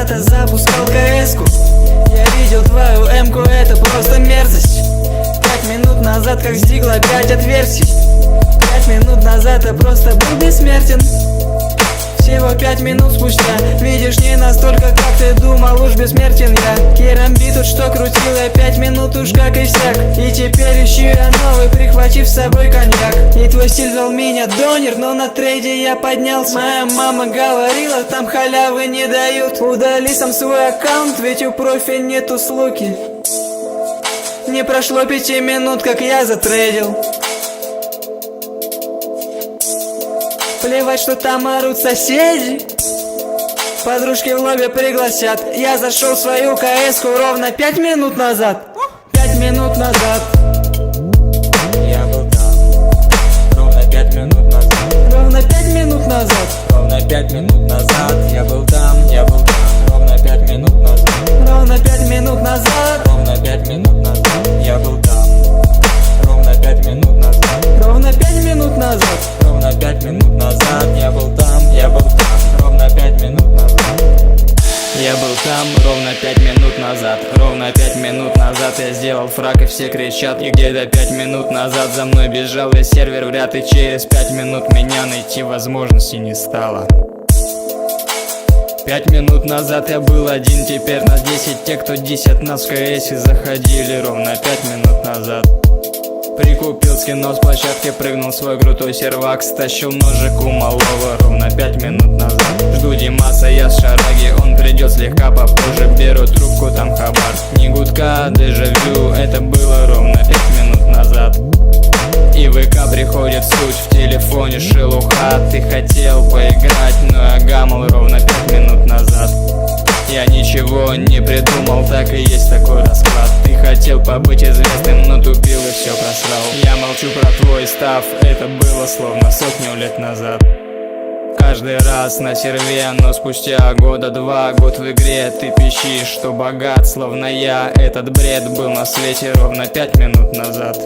когда-то запускал КС-ку. Я видел твою М-ку, это просто мерзость. 5 минут назад как сдигло 5 отверстий. 5 минут назад я просто был бессмертен. Всего 5 минут спустя видишь не настолько, как ты думал, уж бессмертен я. Керамби тут что крутил я 5 минут уж как и всяк. И теперь ищу я новый, прихватив с собой коньяк. И твой стиль звал меня донер, но на трейде я поднялся. Моя мама говорила, там халявы не дают. Удали сам свой аккаунт, ведь у профи нету слуки. Не прошло 5 минут, как я затрейдил. Плевать, что там орут соседи. Подружки в лобби пригласят. Я зашел в свою КС-ку ровно 5 минут назад. 5 минут назад. Я был там ровно 5 минут назад. Ровно 5 минут назад. Ровно 5 минут назад. Я был там ровно 5 минут назад. Ровно 5 минут назад. Ровно 5 минут назад. Я был там ровно 5 минут назад. Ровно 5 минут назад. Ровно 5 минут назад. Я был там ровно 5 минут назад. Я был там ровно 5 минут назад. Ровно 5 минут назад я сделал фраг, и все кричат. И где-то 5 минут назад за мной бежал весь сервер в ряд. И через 5 минут меня найти возможности не стало. 5 минут назад я был один, теперь нас 10. Те, кто 10 нас в КСе заходили ровно 5 минут назад. Прикупил скинов с площадки, прыгнул в свой крутой сервак. Стащил ножик у малого ровно 5 минут назад. Жду Димаса, я с шараги, он придет слегка попозже. Беру трубку, там хабар, ни гудка, дежавю. Это было ровно 5 минут назад. И ВК приходит суть, в телефоне шелуха. Ты хотел поиграть, но я гамал ровно 5 минут назад. Я ничего не придумал, так и есть такой расклад. Ты хотел побыть известным, но тупил и все просрал. Я молчу про твой став, это было словно сотню лет назад. Каждый раз на серве, но спустя года два, год в игре. Ты пищишь, что богат, словно я. Этот бред был на свете ровно 5 минут назад.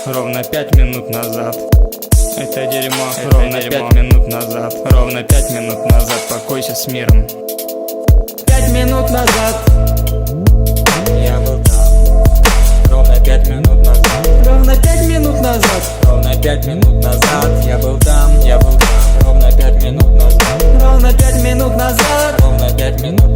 Ровно 5 минут назад. Это дерьмо, ровно 5 минут назад. Ровно 5 минут назад, покойся с миром. 5 минут назад. Я был там ровно 5 минут назад. Ровно 5 минут назад. Ровно 5 минут назад. Я был там ровно 5 минут назад. Ровно 5 минут назад. Ровно 5 минут